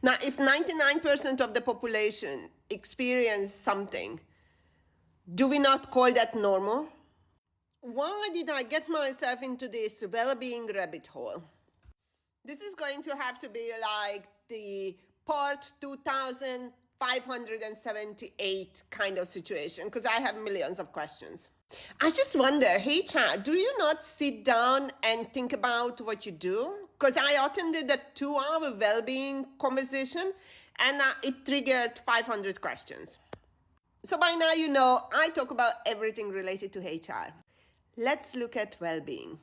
Now, if 99% of the population experience something, do we not call that normal? Why did I get myself into this well-being rabbit hole? This is going to have to be like the part 2578 kind of situation, because I have millions of questions. I just wonder, hey Chad, do you not sit down and think about what you do? Because I attended a 2-hour well-being conversation and it triggered 500 questions. So by now you know I talk about everything related to HR. Let's look at well-being.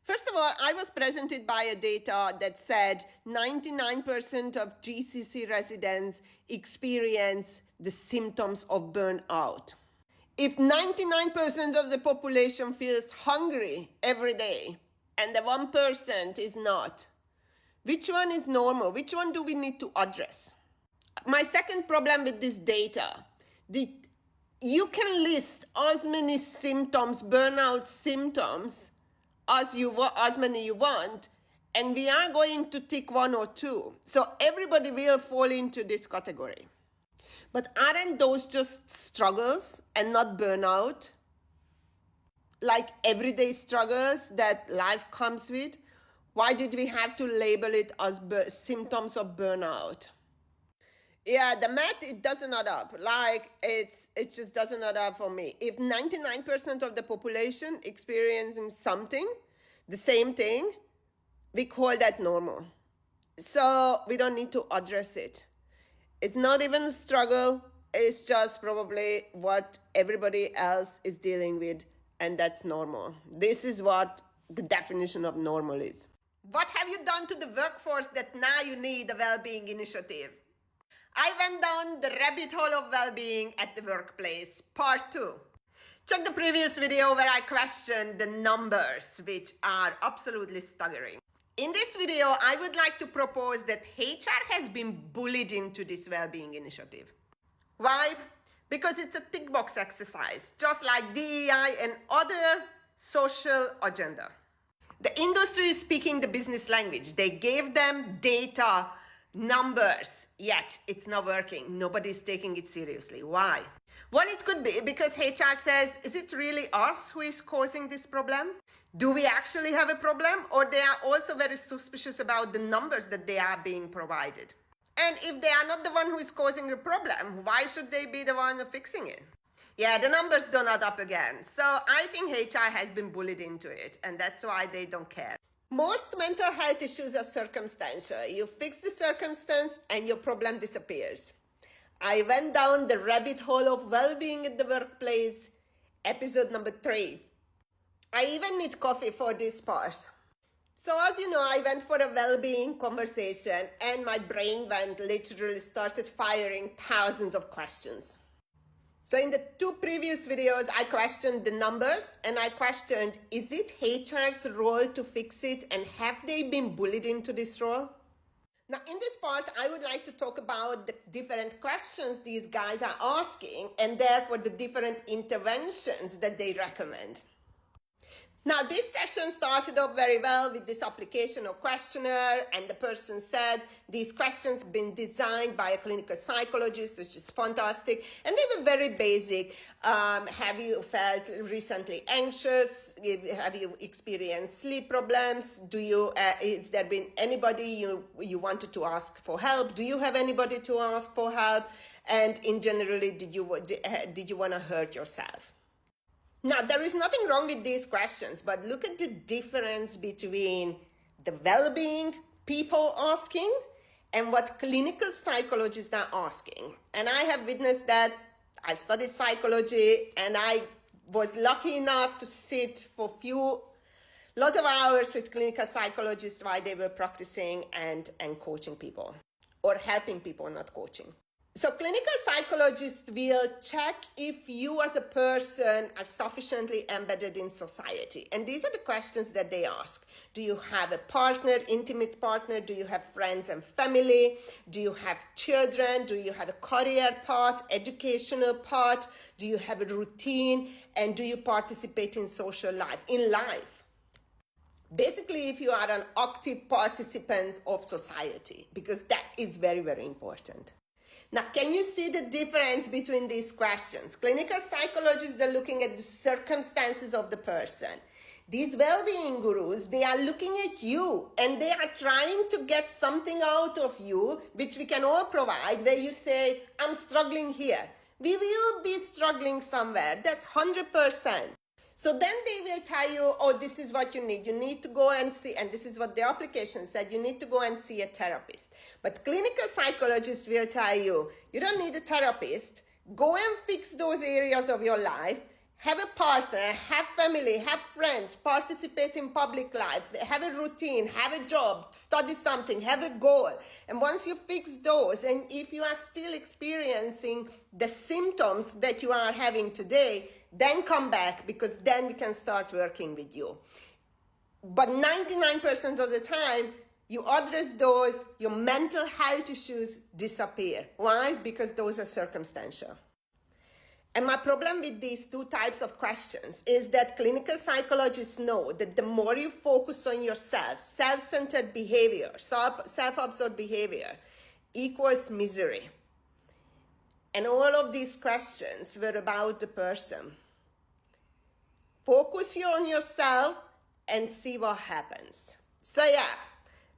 First of all, I was presented by a data that said 99% of GCC residents experience the symptoms of burnout. If 99% of the population feels hungry every day and the 1% is not, which one is normal? Which one do we need to address? My second problem with this data, you can list as many symptoms, burnout symptoms, as many you want, and we are going to tick 1 or 2. So everybody will fall into this category. But aren't those just struggles and not burnout? Like everyday struggles that life comes with? Why did we have to label it as symptoms of burnout? Yeah, the math, it doesn't add up. Like, it just doesn't add up for me. If 99% of the population experiencing something, the same thing, we call that normal. So we don't need to address it. It's not even a struggle. It's just probably what everybody else is dealing with, and that's normal. This is what the definition of normal is. What have you done to the workforce that now you need a well-being initiative? I went down the rabbit hole of well-being at the workplace, part 2. Check the previous video where I questioned the numbers, which are absolutely staggering. In this video, I would like to propose that HR has been bullied into this well-being initiative. Why? Because it's a tick box exercise, just like DEI and other social agenda. The industry is speaking the business language. They gave them data, numbers, yet it's not working. Nobody's taking it seriously. Why? One, it could be because HR says, is it really us who is causing this problem? Do we actually have a problem? Or they are also very suspicious about the numbers that they are being provided. And if they are not the one who is causing the problem, why should they be the one fixing it? Yeah, the numbers don't add up again. So I think HR has been bullied into it, and that's why they don't care. Most mental health issues are circumstantial. You fix the circumstance and your problem disappears. I went down the rabbit hole of well-being at the workplace, episode number 3. I even need coffee for this part. So as you know, I went for a well-being conversation and my brain literally started firing thousands of questions. So in the 2 previous videos, I questioned the numbers and I questioned, is it HR's role to fix it, and have they been bullied into this role? Now in this part, I would like to talk about the different questions these guys are asking and therefore the different interventions that they recommend. Now, this session started off very well with this application or questionnaire, and the person said these questions have been designed by a clinical psychologist, which is fantastic, and they were very basic. Have you felt recently anxious? Have you experienced sleep problems? Is there been anybody you wanted to ask for help? Do you have anybody to ask for help? And in generally, did you want to hurt yourself? Now, there is nothing wrong with these questions, but look at the difference between the well-being people asking and what clinical psychologists are asking. And I have witnessed that. I've studied psychology, and I was lucky enough to sit for lot of hours with clinical psychologists while they were practicing and coaching people, or helping people, not coaching. So clinical psychologists will check if you as a person are sufficiently embedded in society. And these are the questions that they ask. Do you have a partner, intimate partner? Do you have friends and family? Do you have children? Do you have a career path, educational path? Do you have a routine? And do you participate in social life, in life? Basically, if you are an active participant of society, because that is very, very important. Now, can you see the difference between these questions? Clinical psychologists are looking at the circumstances of the person. These well-being gurus, they are looking at you and they are trying to get something out of you, which we can all provide, where you say, I'm struggling here. We will be struggling somewhere. That's 100%. So then they will tell you, oh, this is what you need. You need to go and see, and this is what the application said, you need to go and see a therapist. But clinical psychologists will tell you, you don't need a therapist. Go and fix those areas of your life. Have a partner, have family, have friends, participate in public life, have a routine, have a job, study something, have a goal. And once you fix those, and if you are still experiencing the symptoms that you are having today, then come back, because then we can start working with you. But 99% of the time, you address those, your mental health issues disappear. Why? Because those are circumstantial. And my problem with these two types of questions is that clinical psychologists know that the more you focus on yourself, self-centered behavior, self-absorbed behavior equals misery. And all of these questions were about the person. Focus you on yourself and see what happens. So yeah,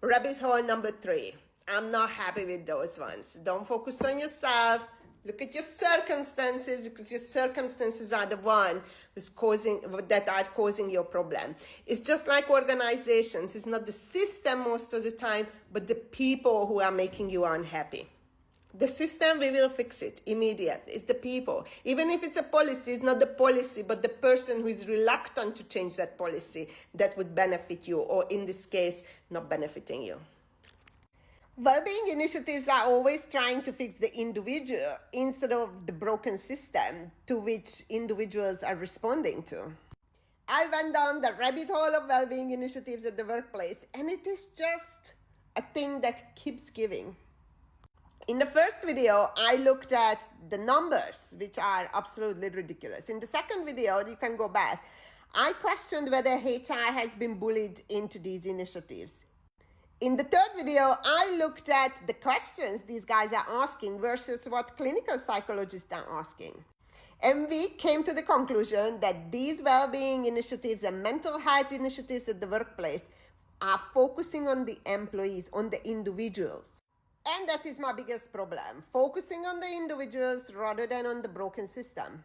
rabbit hole number 3. I'm not happy with those ones. Don't focus on yourself. Look at your circumstances, because your circumstances are the one that are causing your problem. It's just like organizations. It's not the system most of the time, but the people who are making you unhappy. The system, we will fix it immediately. It's the people. Even if it's a policy, it's not the policy, but the person who is reluctant to change that policy that would benefit you, or in this case, not benefiting you. Wellbeing initiatives are always trying to fix the individual instead of the broken system to which individuals are responding to. I went down the rabbit hole of wellbeing initiatives at the workplace, and it is just a thing that keeps giving. In the first video, I looked at the numbers, which are absolutely ridiculous. In the second video, you can go back, I questioned whether HR has been bullied into these initiatives. In the third video, I looked at the questions these guys are asking versus what clinical psychologists are asking. And we came to the conclusion that these well-being initiatives and mental health initiatives at the workplace are focusing on the employees, on the individuals. And that is my biggest problem, focusing on the individuals rather than on the broken system.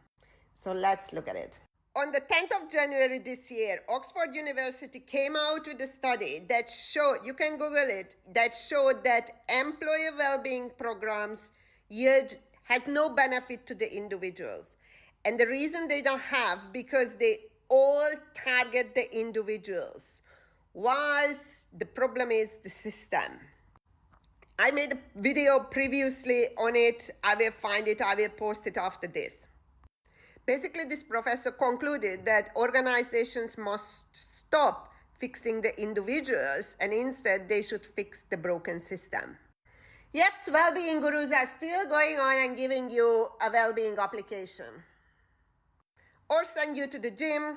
So let's look at it. On the 10th of January this year, Oxford University came out with a study that showed, you can Google it, that showed that employee well-being programs has no benefit to the individuals. And the reason they don't have, because they all target the individuals, whilst the problem is the system. I made a video previously on it. I will find it, I will post it after this. Basically, this professor concluded that organizations must stop fixing the individuals and instead they should fix the broken system. Yet, well-being gurus are still going on and giving you a well-being application. Or send you to the gym,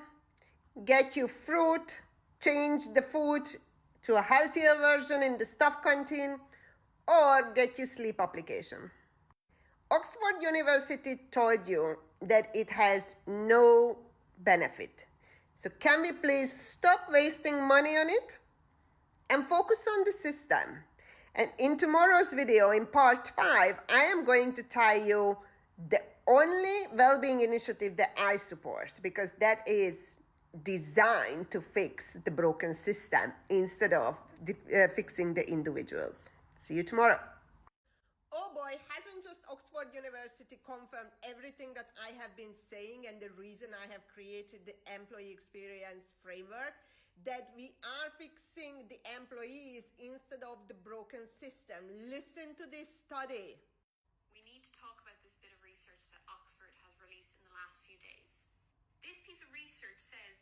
get you fruit, change the food to a healthier version in the stuff canteen, or get you sleep application. Oxford University told you that it has no benefit. So can we please stop wasting money on it and focus on the system? And in tomorrow's video, in part 5, I am going to tell you the only well-being initiative that I support, because that is designed to fix the broken system instead of fixing the individuals. See you tomorrow. Oh boy, hasn't just Oxford University confirmed everything that I have been saying and the reason I have created the employee experience framework? That we are fixing the employees instead of the broken system. Listen to this study. We need to talk about this bit of research that Oxford has released in the last few days. This piece of research says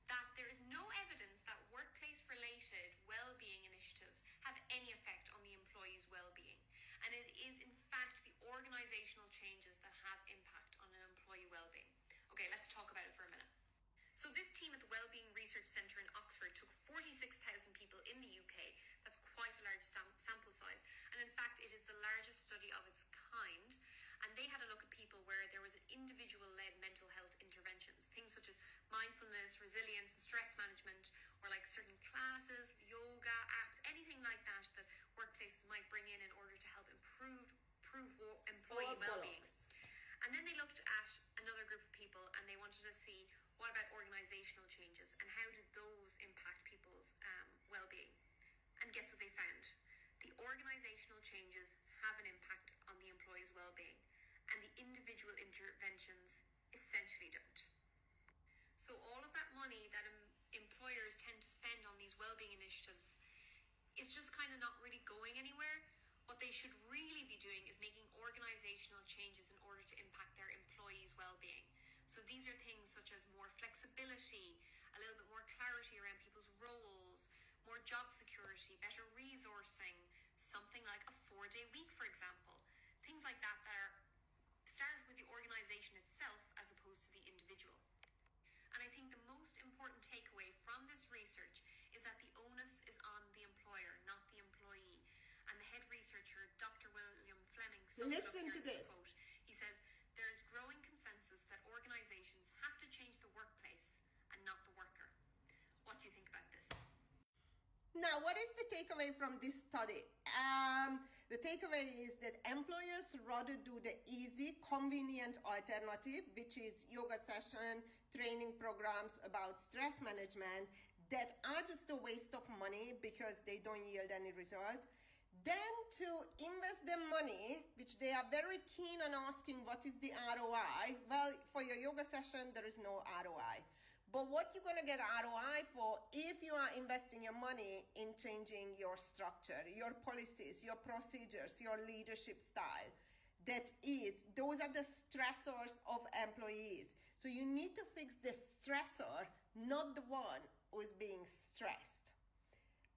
that there is no evidence that workplace-related well-being initiatives have any effect on the employee's well-being. And it is, in fact, the organizational changes that have impact on an employee well-being. Okay, let's talk about it for a minute. So this team at the Wellbeing Research Centre in Oxford took 47 mindfulness, resilience, and stress management, or like certain classes, yoga, apps, anything like that that workplaces might bring in order to help improve employee well-being. And then they looked at another group of people and they wanted to see what about organizational changes and how do those impact people's well-being. And guess what they found? The organizational changes have an impact on the employee's well-being, and the individual interventions essentially don't. So all of that money that employers tend to spend on these well-being initiatives is just kind of not really going anywhere. What they should really be doing is making organizational changes in order to impact their employees' well-being. So these are things such as more flexibility, a little bit more clarity around people's roles, more job security, better resourcing, something like a 4-day week, for example. Things like that that are started with the organization itself as opposed to the individual. And I think the most important takeaway from this research is that the onus is on the employer, not the employee. And the head researcher, Dr. William Fleming, listen to this quote. He says, there is growing consensus that organizations have to change the workplace and not the worker. What do you think about this? Now, what is the takeaway from this study? The takeaway is that employers rather do the easy, convenient alternative, which is yoga session, training programs about stress management that are just a waste of money because they don't yield any result, then to invest their money, which they are very keen on asking what is the ROI. Well, for your yoga session, there is no ROI. But what you're going to get ROI for if you are investing your money in changing your structure, your policies, your procedures, your leadership style. Those are the stressors of employees. So you need to fix the stressor, not the one who is being stressed.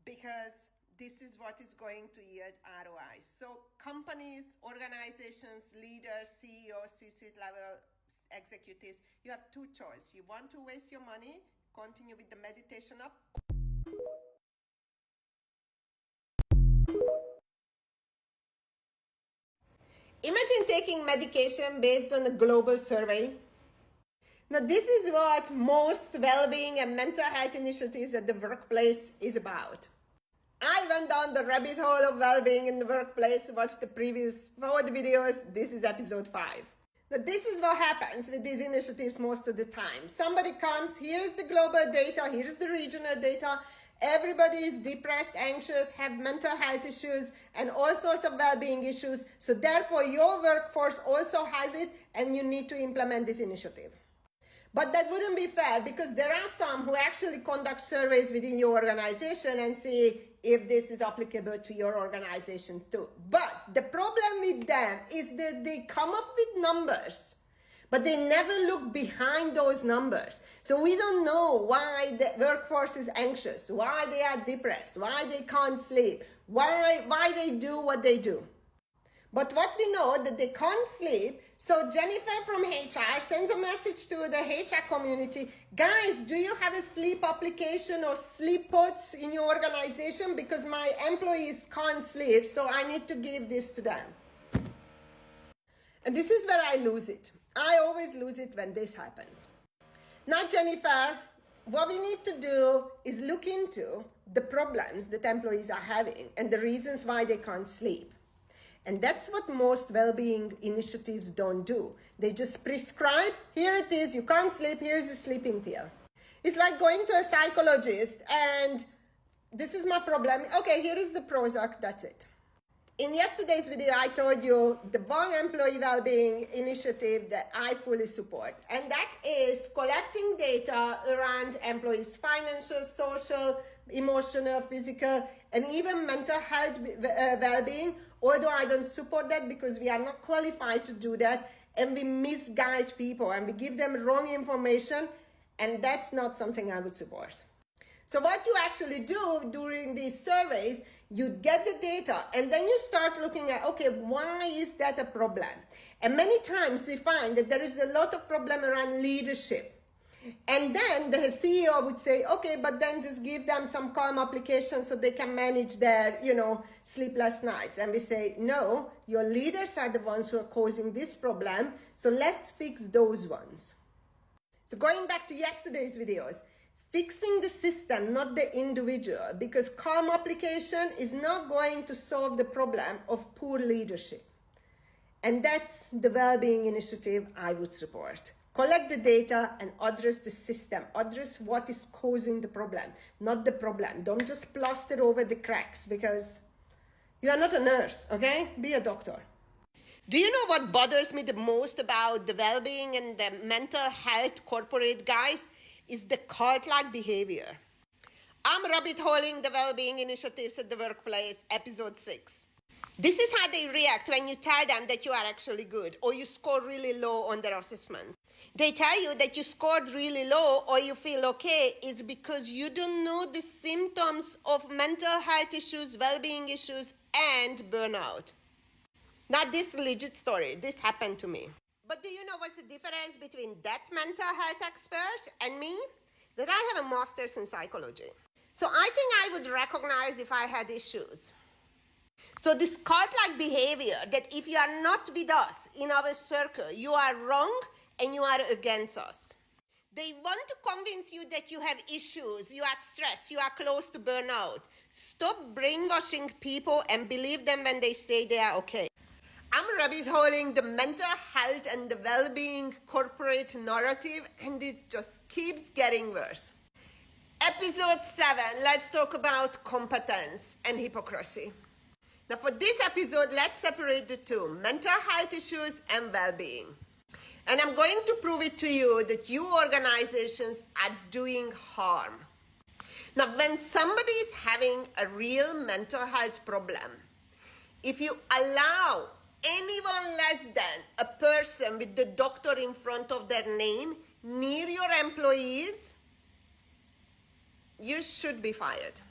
Because this is what is going to yield ROI. So companies, organizations, leaders, CEOs, C-suite level executives, you have two choices. You want to waste your money, continue with the meditation up. Imagine taking medication based on a global survey. Now, this is what most well-being and mental health initiatives at the workplace is about. I went down the rabbit hole of well-being in the workplace, watched the previous 4 videos. This is episode 5. Now, this is what happens with these initiatives most of the time. Somebody comes, here's the global data, here's the regional data. Everybody is depressed, anxious, have mental health issues, and all sorts of well-being issues. So therefore, your workforce also has it, and you need to implement this initiative. But that wouldn't be fair because there are some who actually conduct surveys within your organization and see if this is applicable to your organization too. But the problem with them is that they come up with numbers, but they never look behind those numbers. So we don't know why the workforce is anxious, why they are depressed, why they can't sleep, why they do what they do. But what we know that they can't sleep, so Jennifer from HR sends a message to the HR community, guys, do you have a sleep application or sleep pods in your organization? Because my employees can't sleep, so I need to give this to them. And this is where I lose it. I always lose it when this happens. Now, Jennifer, what we need to do is look into the problems that employees are having and the reasons why they can't sleep. And that's what most well-being initiatives don't do. They just prescribe, here it is, you can't sleep, here's a sleeping pill. It's like going to a psychologist and this is my problem. Okay, here is the Prozac, that's it. In yesterday's video, I told you the one employee well-being initiative that I fully support. And that is collecting data around employees' financial, social, emotional, physical, and even mental health well-being. Although I don't support that because we are not qualified to do that. And we misguide people and we give them wrong information. And that's not something I would support. So what you actually do during these surveys, you get the data and then you start looking at, okay, why is that a problem? And many times we find that there is a lot of problem around leadership. And then the CEO would say, okay, but then just give them some calm applications so they can manage their, sleepless nights. And we say, no, your leaders are the ones who are causing this problem. So let's fix those ones. So going back to yesterday's videos, fixing the system, not the individual, because calm application is not going to solve the problem of poor leadership. And that's the well-being initiative I would support. Collect the data and address the system. Address what is causing the problem, not the problem. Don't just plaster over the cracks because you are not a nurse, okay? Be a doctor. Do you know what bothers me the most about the well-being and the mental health corporate guys? Is the cult-like behavior. I'm rabbit holing the well-being initiatives at the workplace, episode 6. This is how they react when you tell them that you are actually good or you score really low on their assessment. They tell you that you scored really low or you feel okay is because you don't know the symptoms of mental health issues, well-being issues, and burnout. Now, this is a legit story. This happened to me. But do you know what's the difference between that mental health expert and me? That I have a master's in psychology. So I think I would recognize if I had issues. So this cult-like behavior that if you are not with us in our circle, you are wrong and you are against us. They want to convince you that you have issues, you are stressed, you are close to burnout. Stop brainwashing people and believe them when they say they are okay. I'm rabbit holing the mental health and the well-being corporate narrative, and it just keeps getting worse. Episode 7, let's talk about competence and hypocrisy. Now for this episode, let's separate the two, mental health issues and well-being. And I'm going to prove it to you that you organizations are doing harm. Now when somebody is having a real mental health problem, if you allow anyone less than a person with the doctor in front of their name near your employees, you should be fired.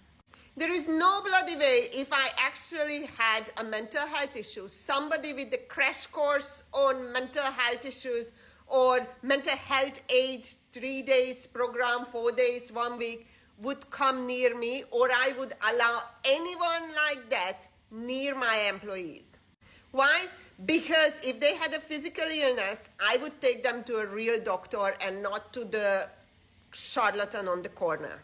There is no bloody way if I actually had a mental health issue, somebody with a crash course on mental health issues or mental health aid 3 days program, 4 days, 1 week would come near me, or I would allow anyone like that near my employees. Why? Because if they had a physical illness, I would take them to a real doctor and not to the charlatan on the corner.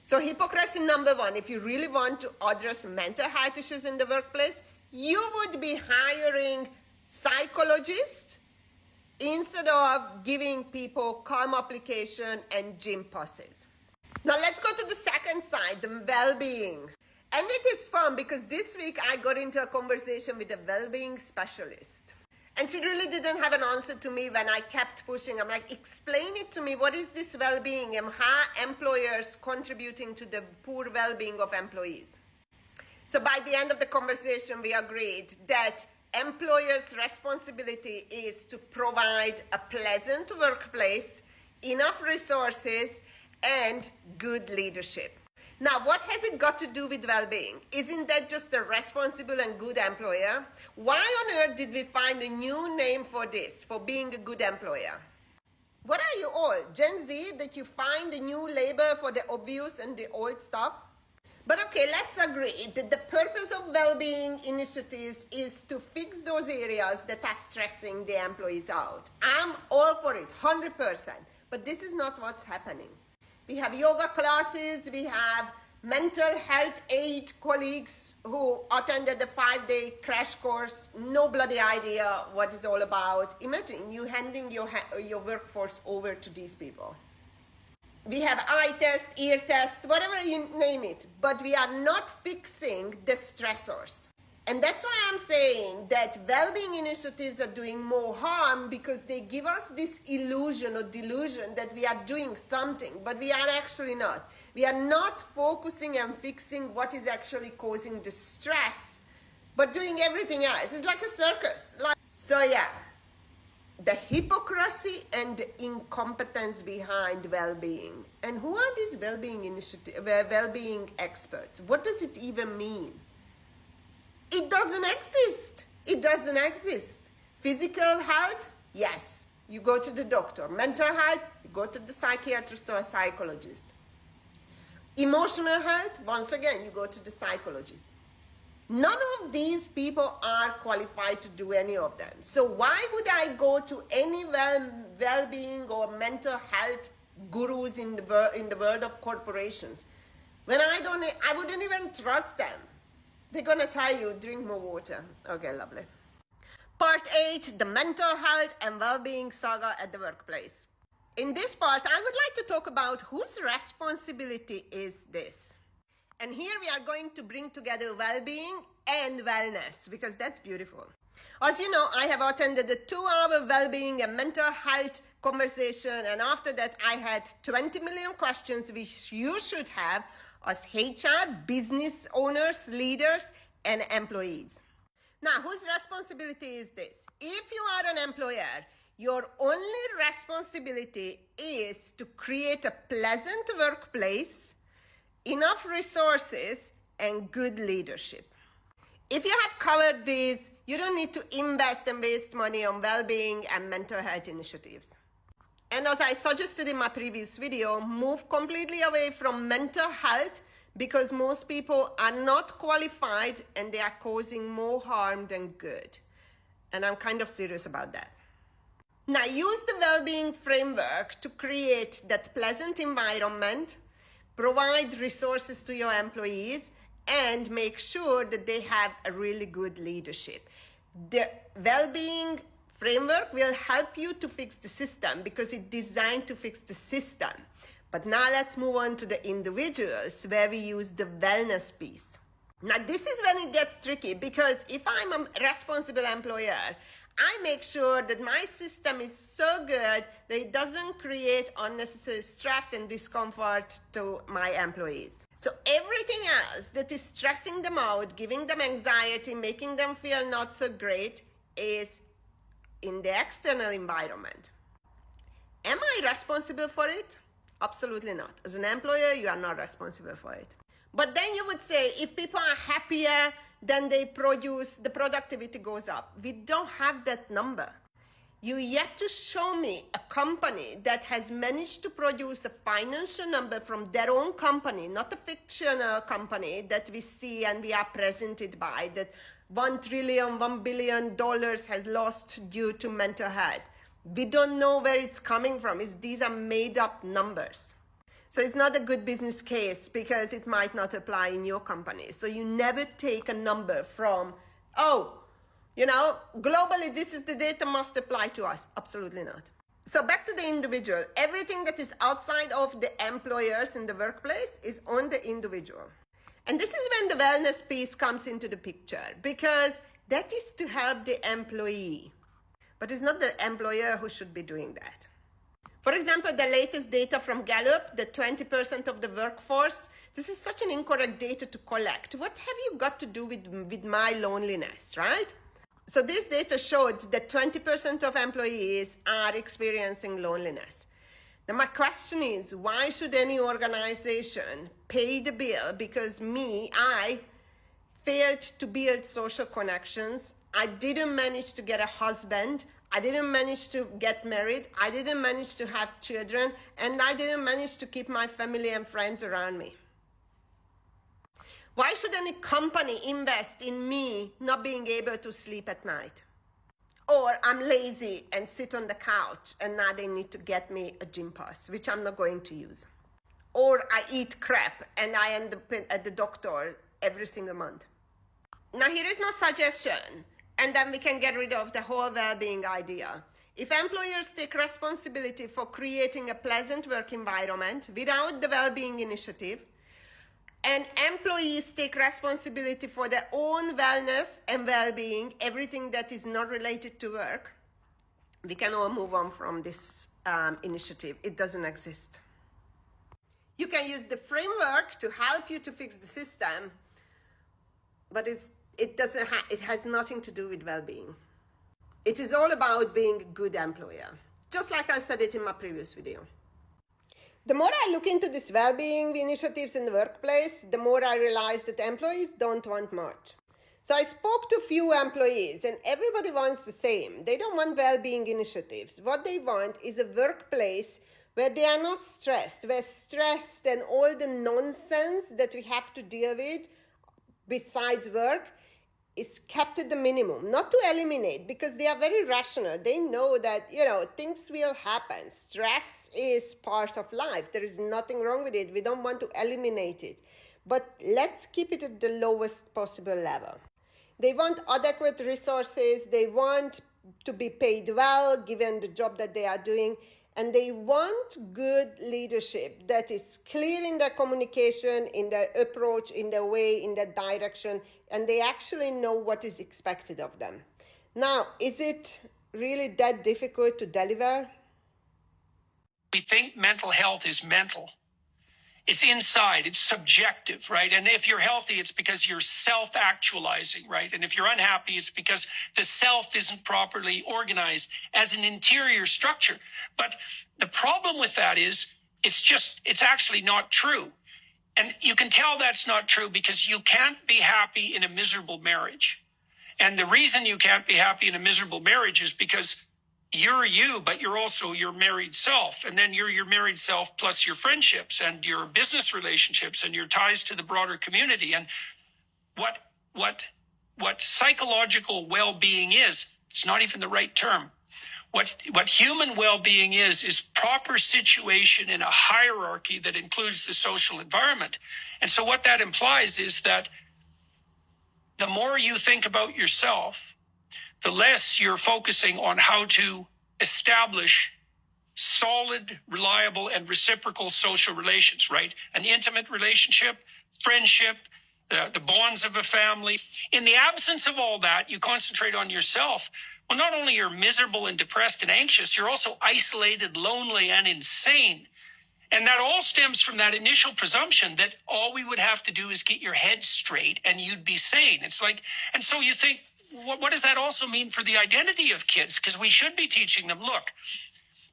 So hypocrisy number 1, if you really want to address mental health issues in the workplace, you would be hiring psychologists instead of giving people calm application and gym passes. Now let's go to the second side, the well-being. And it is fun because this week I got into a conversation with a well-being specialist. And she really didn't have an answer to me when I kept pushing. I'm like, explain it to me. What is this well-being and how employers contributing to the poor well-being of employees? So by the end of the conversation, we agreed that employers' responsibility is to provide a pleasant workplace, enough resources, and good leadership. Now, what has it got to do with well-being? Isn't that just a responsible and good employer? Why on earth did we find a new name for this, for being a good employer? What are you all, Gen Z, that you find a new label for the obvious and the old stuff? But okay, let's agree that the purpose of well-being initiatives is to fix those areas that are stressing the employees out. I'm all for it, 100%. But this is not what's happening. We have yoga classes, we have mental health aid colleagues who attended the 5-day crash course, no bloody idea what it's all about. Imagine you handing your workforce over to these people. We have eye test, ear test, whatever you name it, but we are not fixing the stressors. And that's why I'm saying that well-being initiatives are doing more harm because they give us this illusion or delusion that we are doing something, but we are actually not. We are not focusing and fixing what is actually causing the stress, but doing everything else. It's like a circus. So yeah, the hypocrisy and the incompetence behind well-being. And who are these well-being experts? What does it even mean? It doesn't exist. It doesn't exist. Physical health, yes, you go to the doctor. Mental health, you go to the psychiatrist or a psychologist. Emotional health, once again, you go to the psychologist. None of these people are qualified to do any of them. So why would I go to any well-being or mental health gurus in the world of corporations when I wouldn't even trust them? They're gonna tell you drink more water. Okay, lovely. Part 8, the mental health and well-being saga at the workplace. In this part, I would like to talk about whose responsibility is this. And here we are going to bring together well-being and wellness, because that's beautiful. As you know, I have attended a 2-hour well-being and mental health conversation, and after that I had 20 million questions which you should have as HR, business owners, leaders, and employees. Now, whose responsibility is this? If you are an employer, your only responsibility is to create a pleasant workplace, enough resources, and good leadership. If you have covered these, you don't need to invest and waste money on well-being and mental health initiatives. And as I suggested in my previous video, move completely away from mental health, because most people are not qualified and they are causing more harm than good. And I'm kind of serious about that. Now, use the well-being framework to create that pleasant environment, provide resources to your employees, and make sure that they have a really good leadership. The well-being framework will help you to fix the system because it's designed to fix the system. But now let's move on to the individuals where we use the wellness piece. Now, this is when it gets tricky, because if I'm a responsible employer, I make sure that my system is so good that it doesn't create unnecessary stress and discomfort to my employees. So everything else that is stressing them out, giving them anxiety, making them feel not so great is in the external environment. Am I responsible for it? Absolutely not. As an employer, you are not responsible for it. But then you would say, if people are happier, then the productivity goes up. We don't have that number. You yet to show me a company that has managed to produce a financial number from their own company, not a fictional company that we see and we are presented by, that $1 billion has lost due to mental health. We don't know where it's coming from. These are made up numbers. So it's not a good business case because it might not apply in your company. So you never take a number from, globally this is the data must apply to us. Absolutely not. So back to the individual. Everything that is outside of the employers in the workplace is on the individual. And this is when the wellness piece comes into the picture, because that is to help the employee. But it's not the employer who should be doing that. For example, the latest data from Gallup, the 20% of the workforce, this is such an incorrect data to collect. What have you got to do with my loneliness, right? So this data showed that 20% of employees are experiencing loneliness. Now my question is, why should any organization pay the bill because I failed to build social connections? I didn't manage to get a husband, I didn't manage to get married, I didn't manage to have children, and I didn't manage to keep my family and friends around me. Why should any company invest in me not being able to sleep at night? Or I'm lazy and sit on the couch and now they need to get me a gym pass, which I'm not going to use. Or I eat crap and I end up at the doctor every single month. Now here is no suggestion, and then we can get rid of the whole well-being idea. If employers take responsibility for creating a pleasant work environment without the well-being initiative, and employees take responsibility for their own wellness and well-being, everything that is not related to work, we can all move on from this initiative. It doesn't exist. You can use the framework to help you to fix the system, but it has nothing to do with well-being. It is all about being a good employer, just like I said it in my previous video. The more I look into these well-being initiatives in the workplace, the more I realize that employees don't want much. So I spoke to few employees and everybody wants the same. They don't want well-being initiatives. What they want is a workplace where they are not stressed, where stress and all the nonsense that we have to deal with besides work is kept at the minimum, not to eliminate, because they are very rational. They know that, things will happen. Stress is part of life. There is nothing wrong with it. We don't want to eliminate it. But let's keep it at the lowest possible level. They want adequate resources. They want to be paid well, given the job that they are doing. And they want good leadership that is clear in their communication, in their approach, in their way, in their direction, and they actually know what is expected of them. Now, is it really that difficult to deliver? We think mental health is mental. It's inside, it's subjective, right? And if you're healthy, it's because you're self-actualizing, right? And if you're unhappy, it's because the self isn't properly organized as an interior structure. But the problem with that is it's actually not true. And you can tell that's not true because you can't be happy in a miserable marriage. And the reason you can't be happy in a miserable marriage is because you're you, but you're also your married self. And then you're your married self plus your friendships and your business relationships and your ties to the broader community. And what psychological well-being is, it's not even the right term. What human well-being is proper situation in a hierarchy that includes the social environment. And so what that implies is that the more you think about yourself, the less you're focusing on how to establish solid, reliable, and reciprocal social relations, right? An intimate relationship, friendship, the bonds of a family. In the absence of all that, you concentrate on yourself. Well, not only you're miserable and depressed and anxious, you're also isolated, lonely, and insane. And that all stems from that initial presumption that all we would have to do is get your head straight and you'd be sane. It's like, and so you think, what does that also mean for the identity of kids? Because we should be teaching them, look,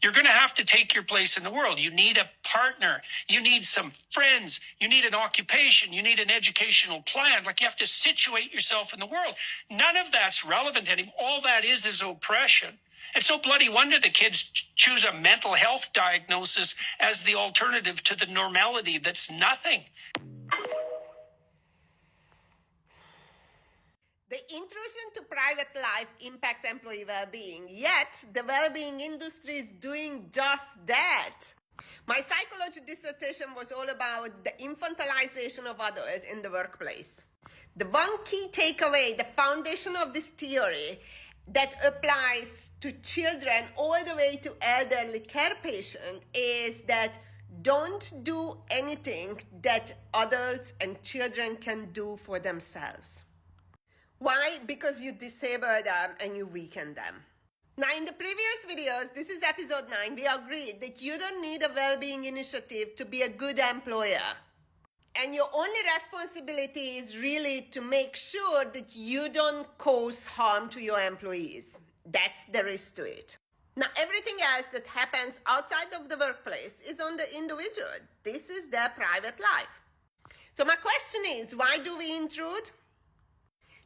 you're going to have to take your place in the world. You need a partner. You need some friends. You need an occupation. You need an educational plan. Like you have to situate yourself in the world. None of that's relevant anymore. All that is oppression. It's no bloody wonder the kids choose a mental health diagnosis as the alternative to the normality that's nothing. The intrusion to private life impacts employee well-being, yet the well-being industry is doing just that. My psychology dissertation was all about the infantilization of others in the workplace. The one key takeaway, the foundation of this theory that applies to children all the way to elderly care patients is that don't do anything that adults and children can do for themselves. Why? Because you disable them and you weaken them. Now, in the previous videos, this is episode 9, we agreed that you don't need a well-being initiative to be a good employer. And your only responsibility is really to make sure that you don't cause harm to your employees. That's the risk to it. Now, everything else that happens outside of the workplace is on the individual. This is their private life. So my question is, why do we intrude?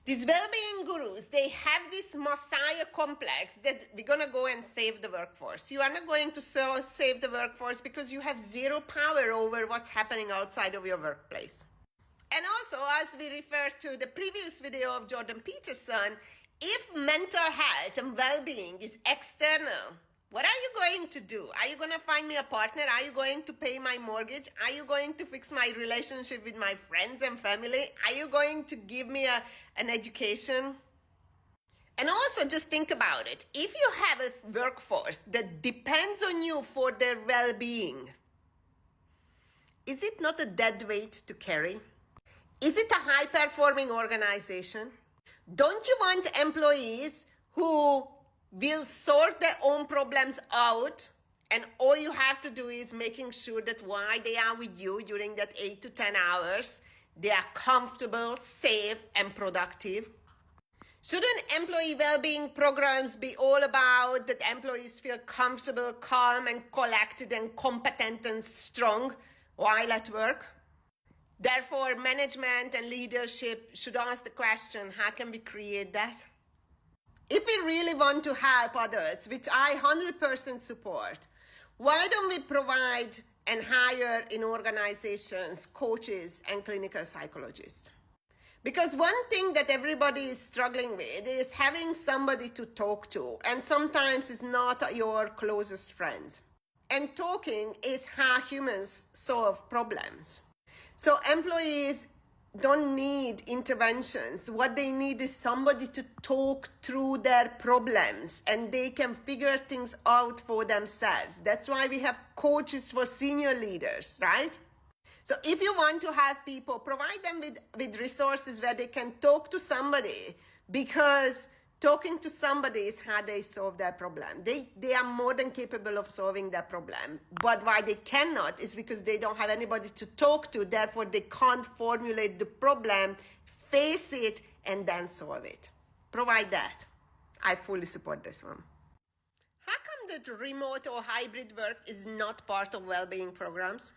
These well-being gurus, they have this messiah complex that we're going to go and save the workforce. You are not going to save the workforce because you have zero power over what's happening outside of your workplace. And also, as we refer to the previous video of Jordan Peterson, if mental health and well-being is external, what are you going to do? Are you going to find me a partner? Are you going to pay my mortgage? Are you going to fix my relationship with my friends and family? Are you going to give me an education? And also just think about it. If you have a workforce that depends on you for their well-being, is it not a dead weight to carry? Is it a high-performing organization? Don't you want employees who will sort their own problems out, and all you have to do is making sure that while they are with you during that 8 to 10 hours, they are comfortable, safe, and productive? Shouldn't employee well-being programs be all about that employees feel comfortable, calm, and collected, and competent and strong while at work? Therefore, management and leadership should ask the question, how can we create that? If we really want to help others, which I 100% support, why don't we provide and hire in organizations coaches and clinical psychologists? Because one thing that everybody is struggling with is having somebody to talk to, and sometimes it's not your closest friends. And talking is how humans solve problems. So employees don't need interventions. What they need is somebody to talk through their problems, and they can figure things out for themselves. That's why we have coaches for senior leaders, right? So if you want to have people, provide them with resources where they can talk to somebody, because talking to somebody is how they solve their problem. They are more than capable of solving their problem. But why they cannot is because they don't have anybody to talk to. Therefore, they can't formulate the problem, face it, and then solve it. Provide that. I fully support this one. How come that remote or hybrid work is not part of well-being programs?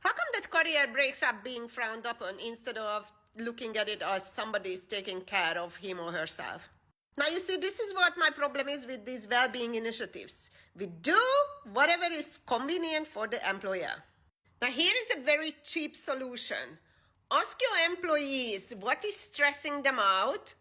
How come that career breaks are being frowned upon instead of looking at it as somebody is taking care of him or herself? Now, you see, this is what my problem is with these well-being initiatives. We do whatever is convenient for the employer. Now, here is a very cheap solution. Ask your employees what is stressing them out,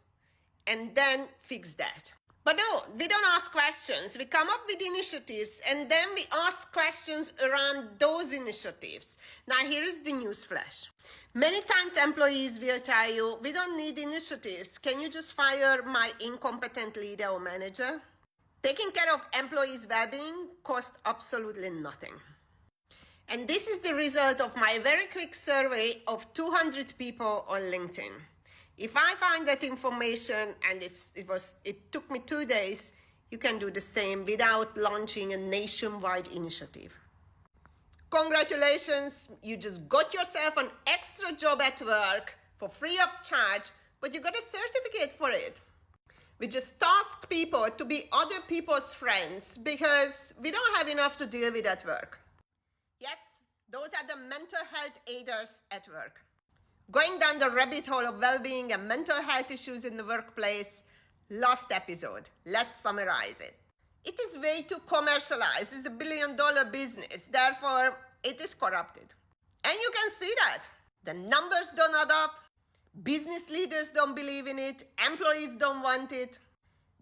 and then fix that. But no, we don't ask questions. We come up with initiatives, and then we ask questions around those initiatives. Now, here is the newsflash. Many times employees will tell you, we don't need initiatives. Can you just fire my incompetent leader or manager? Taking care of employees' well-being costs absolutely nothing. And this is the result of my very quick survey of 200 people on LinkedIn. If I find that information and it took me 2 days, you can do the same without launching a nationwide initiative. Congratulations, you just got yourself an extra job at work for free of charge, but you got a certificate for it. We just task people to be other people's friends because we don't have enough to deal with at work. Yes, those are the mental health aiders at work. Going down the rabbit hole of well-being and mental health issues in the workplace, last episode. Let's summarize it. It is way too commercialized. It's $1 billion business. Therefore, it is corrupted. And you can see that. The numbers don't add up. Business leaders don't believe in it. Employees don't want it.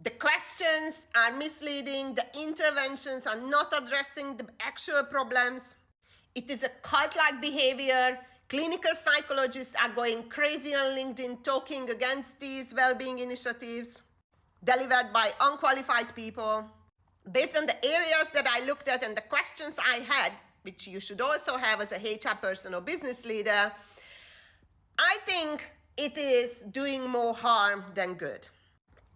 The questions are misleading. The interventions are not addressing the actual problems. It is a cult-like behavior. Clinical psychologists are going crazy on LinkedIn talking against these well-being initiatives delivered by unqualified people. Based on the areas that I looked at and the questions I had, which you should also have as a HR person or business leader, I think it is doing more harm than good.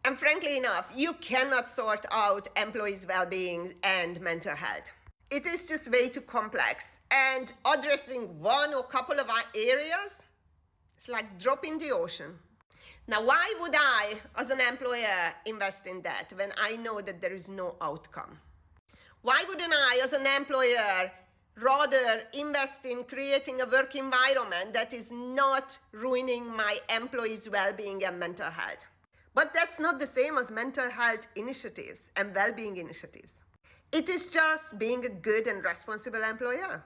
And frankly enough, you cannot sort out employees' well-being and mental health. It is just way too complex, and addressing one or couple of areas, it's like dropping the ocean. Now, why would I, as an employer, invest in that when I know that there is no outcome? Why wouldn't I, as an employer, rather invest in creating a work environment that is not ruining my employees' well-being and mental health? But that's not the same as mental health initiatives and well-being initiatives. It is just being a good and responsible employer.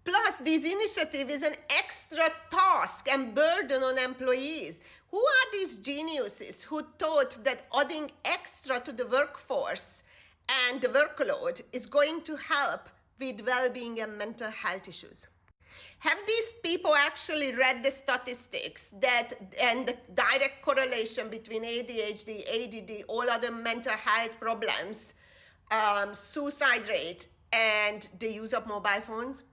Plus, this initiative is an extra task and burden on employees. Who are these geniuses who thought that adding extra to the workforce and the workload is going to help with well-being and mental health issues? Have these people actually read the statistics and the direct correlation between ADHD, ADD, all other mental health problems, suicide rate, and the use of mobile phones?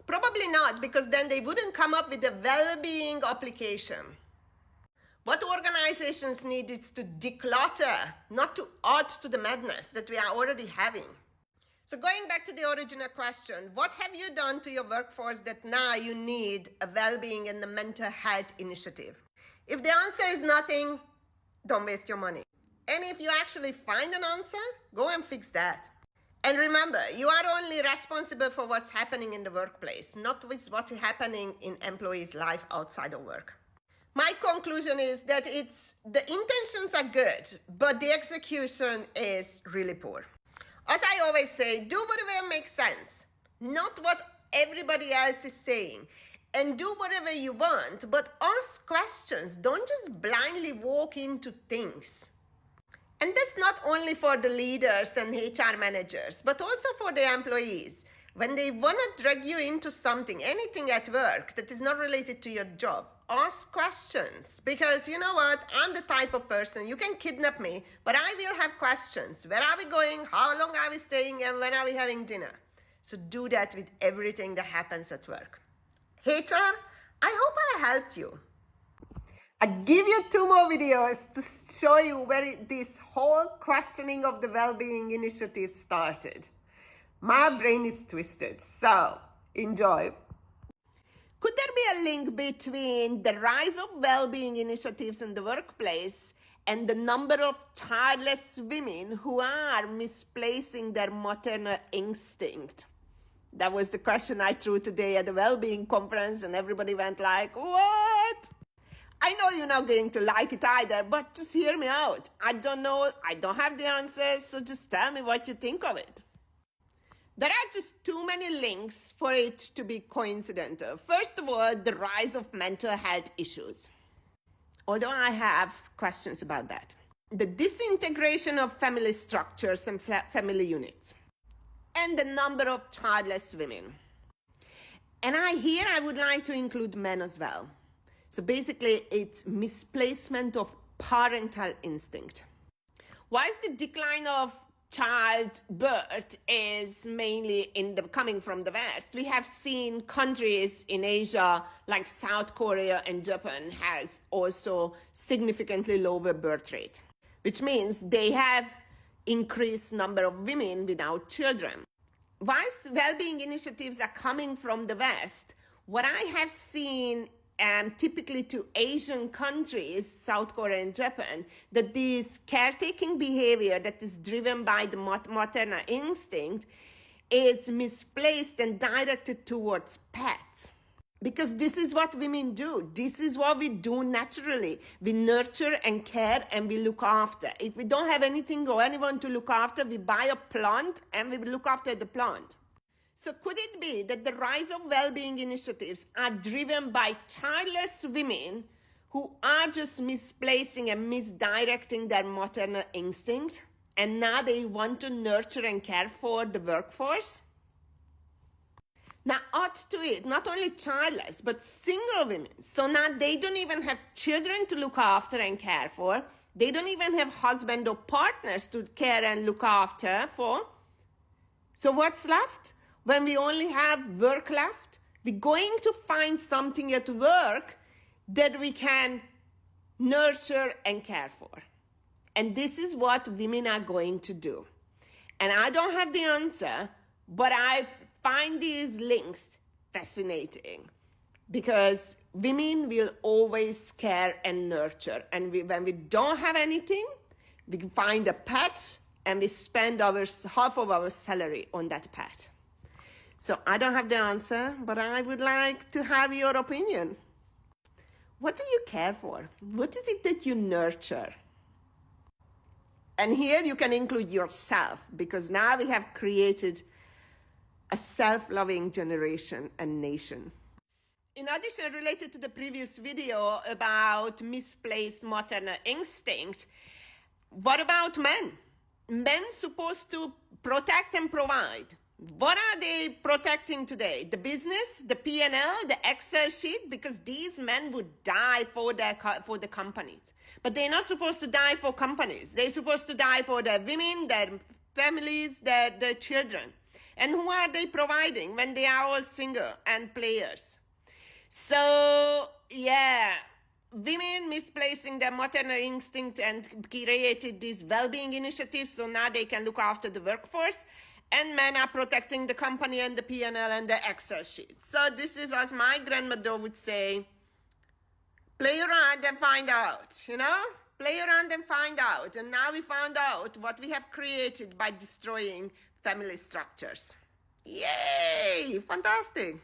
Probably not, because then they wouldn't come up with a well-being application. What organizations need is to declutter, not to add to the madness that we are already having. So going back to the original question, what have you done to your workforce that now you need a well-being and a mental health initiative? If the answer is nothing, don't waste your money. And if you actually find an answer, go and fix that. And remember, you are only responsible for what's happening in the workplace, not with what's happening in employees' life outside of work. My conclusion is that the intentions are good, but the execution is really poor. As I always say, do whatever makes sense, not what everybody else is saying. and do whatever you want, but ask questions. Don't just blindly walk into things. And that's not only for the leaders and HR managers, but also for the employees. When they want to drag you into something, anything at work that is not related to your job, ask questions. Because you know what? I'm the type of person, you can kidnap me, but I will have questions. Where are we going? How long are we staying? And when are we having dinner? So do that with everything that happens at work. HR, I hope I helped you. I give you 2 more videos to show you where this whole questioning of the well-being initiative started. My brain is twisted, so enjoy. Could there be a link between the rise of well-being initiatives in the workplace and the number of childless women who are misplacing their maternal instinct? That was the question I threw today at the Wellbeing conference, and everybody went like, what? I know you're not going to like it either, but just hear me out. I don't know, I don't have the answers, so just tell me what you think of it. There are just too many links for it to be coincidental. First of all, the rise of mental health issues. Although I have questions about that. The disintegration of family structures and family units. And the number of childless women. And I would like to include men as well. So basically, it's misplacement of parental instinct. Whilst the decline of childbirth is mainly coming from the West, we have seen countries in Asia like South Korea and Japan has also significantly lower birth rate, which means they have increased number of women without children. Whilst well-being initiatives are coming from the West, what I have seen typically to Asian countries, South Korea and Japan, that this caretaking behavior that is driven by the maternal instinct is misplaced and directed towards pets. Because this is what women do. This is what we do naturally. We nurture and care and we look after. If we don't have anything or anyone to look after, we buy a plant and we look after the plant. So could it be that the rise of well-being initiatives are driven by childless women who are just misplacing and misdirecting their maternal instinct, and now they want to nurture and care for the workforce? Now add to it, not only childless, but single women. So now they don't even have children to look after and care for. They don't even have husband or partners to care and look after for. So what's left? When we only have work left, we're going to find something at work that we can nurture and care for. And this is what women are going to do. And I don't have the answer, but I find these links fascinating because women will always care and nurture. And when we don't have anything, we find a pet and we spend half of our salary on that pet. So I don't have the answer, but I would like to have your opinion. What do you care for? What is it that you nurture? And here you can include yourself, because now we have created a self-loving generation and nation. In addition, related to the previous video about misplaced maternal instinct, what about men? Men supposed to protect and provide. What are they protecting today? The business, the P&L, the Excel sheet? Because these men would die for the companies. But they're not supposed to die for companies. They're supposed to die for their women, their families, their children. And who are they providing when they are all single and players? So, yeah, women misplacing their maternal instinct and created these well-being initiatives so now they can look after the workforce. And men are protecting the company and the P&L and the Excel sheet. So this is, as my grandmother would say, play around and find out, Play around and find out. And now we found out what we have created by destroying family structures. Yay! Fantastic.